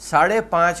5.5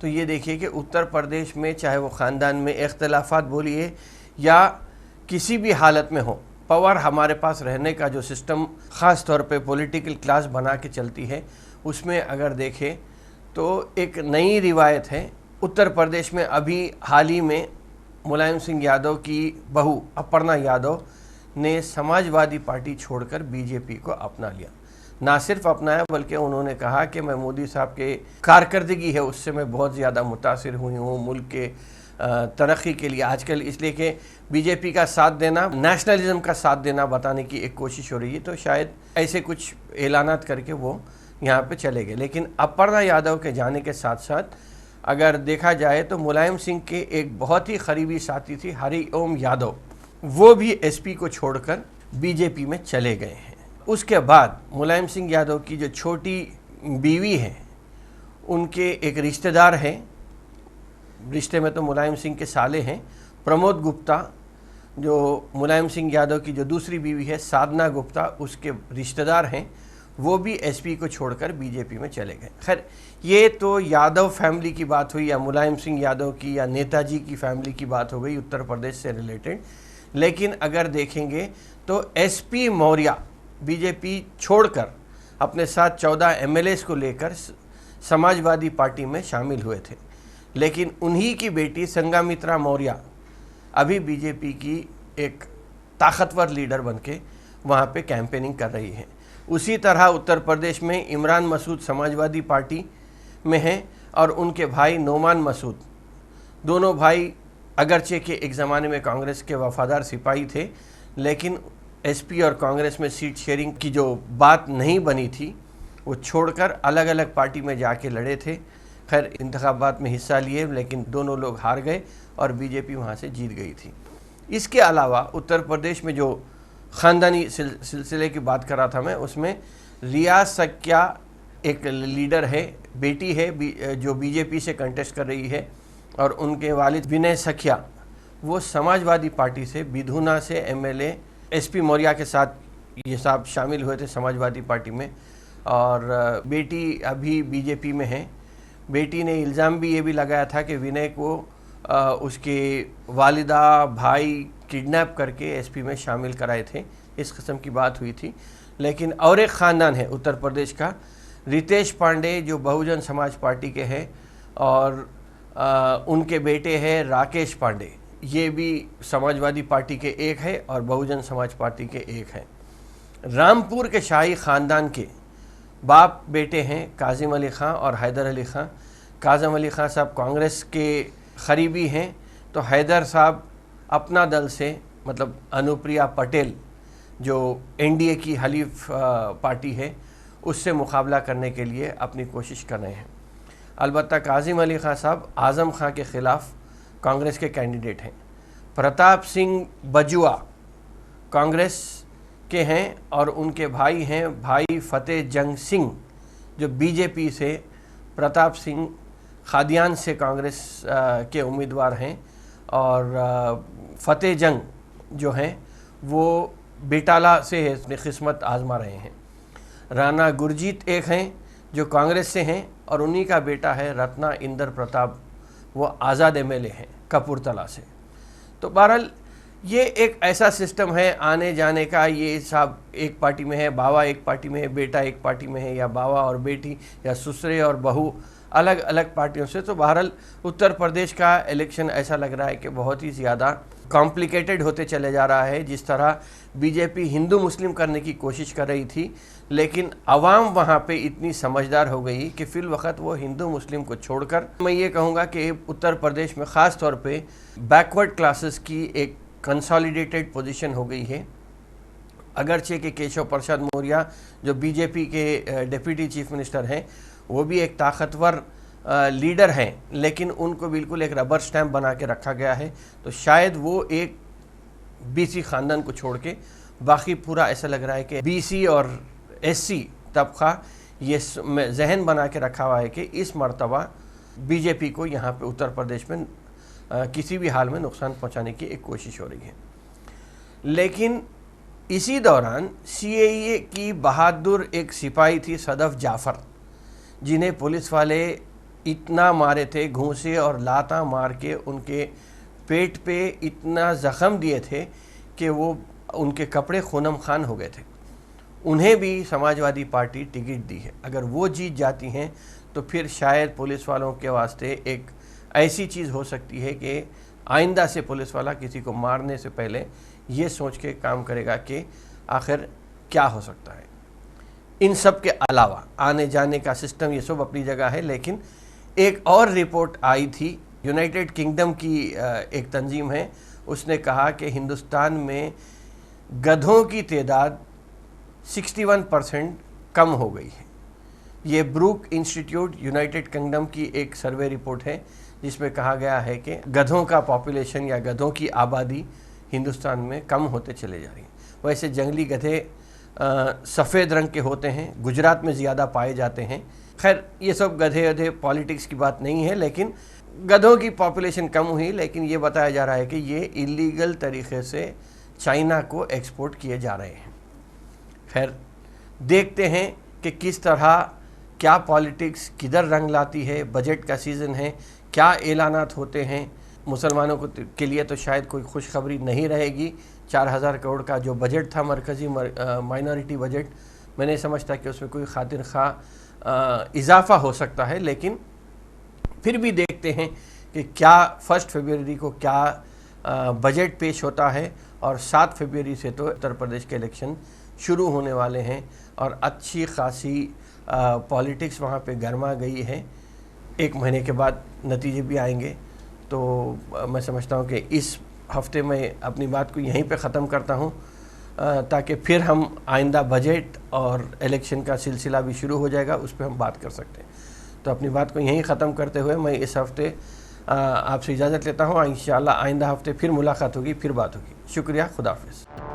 تو یہ دیکھیے کہ اتر پردیش میں چاہے وہ خاندان میں اختلافات بولیے یا کسی بھی حالت میں ہو، پاور ہمارے پاس رہنے کا جو سسٹم خاص طور پہ پولیٹیکل کلاس بنا کے چلتی ہے، اس میں اگر دیکھیں تو ایک نئی روایت ہے۔ اتر پردیش میں ابھی حال ہی میں ملائم سنگھ یادو کی بہو اپرنا یادو نے سماج وادی پارٹی چھوڑ کر بی جے پی کو اپنا لیا۔ نہ صرف اپنایا بلکہ انہوں نے کہا کہ میں مودی صاحب کے کارکردگی ہے اس سے میں بہت زیادہ متاثر ہوئی ہوں ملک کے ترقی کے لیے آج کل، اس لیے کہ بی جے پی کا ساتھ دینا، نیشنلزم کا ساتھ دینا بتانے کی ایک کوشش ہو رہی ہے، تو شاید ایسے کچھ اعلانات کر کے وہ یہاں پہ چلے گئے۔ لیکن اپرنا یادو کے جانے کے ساتھ ساتھ اگر دیکھا جائے تو ملائم سنگھ کے ایک بہت ہی قریبی ساتھی تھی ہری اوم یادو، وہ بھی ایس پی کو چھوڑ کر بی جے پی میں چلے گئے ہیں۔ اس کے بعد ملائم سنگھ یادو کی جو چھوٹی بیوی ہے، ان کے ایک رشتہ دار ہیں، رشتے میں تو ملائم سنگھ کے سالے ہیں، پرمود گپتا، جو ملائم سنگھ یادو کی جو دوسری بیوی ہے سادھنا گپتا، اس کے رشتہ دار ہیں، وہ بھی ایس پی کو چھوڑ کر بی جے پی میں چلے گئے۔ خیر یہ تو یادو فیملی کی بات ہوئی یا ملائم سنگھ یادو کی یا نیتا جی کی فیملی کی بات ہو گئی اتر پردیش سے ریلیٹڈ، لیکن اگر دیکھیں گے تو S P Maurya B J P چھوڑ کر اپنے ساتھ 14 ایم ایل ایز کو لے کر سماج وادی پارٹی میں شامل ہوئے تھے، لیکن انہی کی بیٹی سنگامترا موریہ ابھی بی جے پی کی ایک طاقتور لیڈر بن کے وہاں پہ کیمپیننگ کر رہی ہے۔ اسی طرح اتر پردیش میں عمران مسعود سماج وادی پارٹی میں ہیں اور ان کے بھائی نعمان مسعود، دونوں بھائی اگرچہ کہ ایک زمانے میں کانگریس کے وفادار سپاہی تھے، لیکن ایس پی اور کانگریس میں سیٹ شیئرنگ کی جو بات نہیں بنی تھی وہ چھوڑ کر الگ الگ پارٹی میں جا کے لڑے تھے۔ خیر انتخابات میں حصہ لیے لیکن دونوں لوگ ہار گئے اور بی جے پی وہاں سے جیت گئی تھی۔ اس کے علاوہ اتر پردیش میں جو خاندانی سلسلے کی بات کر رہا تھا میں، اس میں ریا سکیا ایک لیڈر ہے، بیٹی ہے جو بی جے پی سے کنٹیسٹ کر رہی ہے، اور ان کے والد ونے سکیا وہ سماج وادی پارٹی سے بدھونا سے M L A S P Maurya کے ساتھ یہ صاحب شامل ہوئے تھے سماج وادی پارٹی میں، اور بیٹی ابھی بی جے پی میں ہے۔ بیٹی نے الزام بھی یہ بھی لگایا تھا کہ ونے کو اس کے والدہ بھائی کڈنیپ کر کے ایس پی میں شامل کرائے تھے، اس قسم کی بات ہوئی تھی۔ لیکن اور ایک خاندان ہے اتر پردیش کا، ریتیش پانڈے جو بہوجن سماج پارٹی کے ہیں، اور ان کے بیٹے ہیں راکیش پانڈے، یہ بھی سماج وادی پارٹی کے ایک ہے اور بہوجن سماج پارٹی کے ایک ہیں۔ رامپور کے شاہی خاندان کے باپ بیٹے ہیں کاظم علی خان اور حیدر علی خان۔ کاظم علی خان صاحب کانگریس کے قریبی ہیں، تو حیدر صاحب اپنا دل سے مطلب انوپریا پٹیل جو این ڈی اے کی حلیف پارٹی ہے اس سے مقابلہ کرنے کے لیے اپنی کوشش کر رہے ہیں۔ البتہ کاظم علی خان صاحب اعظم خان کے خلاف کانگریس کے کینڈیڈیٹ ہیں۔ پرتاپ سنگھ بجوا کانگریس کے ہیں اور ان کے بھائی ہیں بھائی فتح جنگ سنگھ جو بی جے پی سے، پرتاپ سنگھ قادیان سے کانگریس کے امیدوار ہیں، اور فتح جنگ جو ہیں وہ بیٹالہ سے اپنی قسمت آزما رہے ہیں۔ رانا گرجیت ایک ہیں جو کانگریس سے ہیں، اور انہی کا بیٹا ہے رتنا اندر پرتاپ، وہ آزاد ایم ایل اے ہیں کپورتلا سے۔ تو بہرحال یہ ایک ایسا سسٹم ہے آنے جانے کا، یہ صاحب ایک پارٹی میں ہے، باوا ایک پارٹی میں ہے، بیٹا ایک پارٹی میں ہے، یا باوا اور بیٹی، یا سسرے اور بہو الگ الگ پارٹیوں سے۔ تو بہرحال اتر پردیش کا الیکشن ایسا لگ رہا ہے کہ بہت ہی زیادہ کمپلیکیٹڈ ہوتے چلے جا رہا ہے۔ جس طرح بی جے پی ہندو مسلم کرنے کی کوشش کر رہی تھی، لیکن عوام وہاں پہ اتنی سمجھدار ہو گئی کہ فی الوقت وہ ہندو مسلم کو چھوڑ کر، میں یہ کہوں گا کہ اتر پردیش میں خاص طور پہ بیکورڈ کلاسز کی ایک کنسالیڈیٹڈ پوزیشن ہو گئی ہے۔ اگرچہ کہ کیشو پرساد موریہ جو بی جے پی کے ڈپٹی چیف منسٹر ہیں وہ بھی ایک طاقتور لیڈر ہیں، لیکن ان کو بالکل ایک ربر سٹیمپ بنا کے رکھا گیا ہے، تو شاید وہ ایک بی سی خاندان کو چھوڑ کے باقی پورا ایسا لگ رہا ہے کہ بی سی اور ایس سی طبقہ یہ ذہن بنا کے رکھا ہوا ہے کہ اس مرتبہ بی جے پی کو یہاں پہ اتر پردیش میں کسی بھی حال میں نقصان پہنچانے کی ایک کوشش ہو رہی ہے۔ لیکن اسی دوران سی اے اے کی بہادر ایک سپاہی تھی صدف جعفر، جنہیں پولیس والے اتنا مارے تھے، گھونسے اور لاتا مار کے ان کے پیٹ پہ اتنا زخم دیے تھے کہ وہ ان کے کپڑے خونم خان ہو گئے تھے۔ انہیں بھی سماجوادی پارٹی ٹکٹ دی ہے۔ اگر وہ جیت جاتی ہیں تو پھر شاید پولیس والوں کے واسطے ایک ایسی چیز ہو سکتی ہے کہ آئندہ سے پولیس والا کسی کو مارنے سے پہلے یہ سوچ کے کام کرے گا کہ آخر کیا ہو سکتا ہے۔ ان سب کے علاوہ آنے جانے کا سسٹم یہ سب اپنی جگہ ہے، لیکن ایک اور رپورٹ آئی تھی، یونائٹڈ کنگڈم کی ایک تنظیم ہے، اس نے کہا کہ ہندوستان میں گدھوں کی تعداد 61% کم ہو گئی ہے۔ یہ بروک انسٹیٹیوٹ یونائٹڈ کنگڈم کی ایک سروے رپورٹ ہے جس میں کہا گیا ہے کہ گدھوں کا پاپولیشن یا گدھوں کی آبادی ہندوستان میں کم ہوتے چلے جا رہی ہیں۔ ویسے جنگلی گدھے سفید رنگ کے ہوتے ہیں، گجرات میں زیادہ پائے جاتے ہیں۔ خیر یہ سب گدھے پالیٹکس کی بات نہیں ہے، لیکن گدھوں کی پاپولیشن کم ہوئی، لیکن یہ بتایا جا رہا ہے کہ یہ ایلیگل طریقے سے چائنا کو ایکسپورٹ کیے جا رہے ہیں۔ خیر دیکھتے ہیں کہ کس طرح کیا پالیٹکس کدھر رنگ لاتی ہے۔ بجٹ کا سیزن ہے، کیا اعلانات ہوتے ہیں۔ مسلمانوں کے لیے تو شاید کوئی خوشخبری نہیں رہے گی۔ 4000 کروڑ کا جو بجٹ تھا مرکزی مائنورٹی بجٹ، میں نہیں سمجھتا کہ اس میں کوئی خاطر خواہ اضافہ ہو سکتا ہے، لیکن پھر بھی دیکھتے ہیں کہ کیا 1 فروری کو کیا بجٹ پیش ہوتا ہے، اور 7 فروری سے تو اتر پردیش کے الیکشن شروع ہونے والے ہیں اور اچھی خاصی پالیٹکس وہاں پہ گرما گئی ہے۔ 1 مہینے کے بعد نتیجے بھی آئیں گے، تو میں سمجھتا ہوں کہ اس ہفتے میں اپنی بات کو یہیں پہ ختم کرتا ہوں، تاکہ پھر ہم آئندہ بجٹ اور الیکشن کا سلسلہ بھی شروع ہو جائے گا، اس پہ ہم بات کر سکتے ہیں۔ تو اپنی بات کو یہیں ختم کرتے ہوئے میں اس ہفتے آپ سے اجازت لیتا ہوں۔ انشاءاللہ آئندہ ہفتے پھر ملاقات ہوگی، پھر بات ہوگی۔ شکریہ، خدا حافظ۔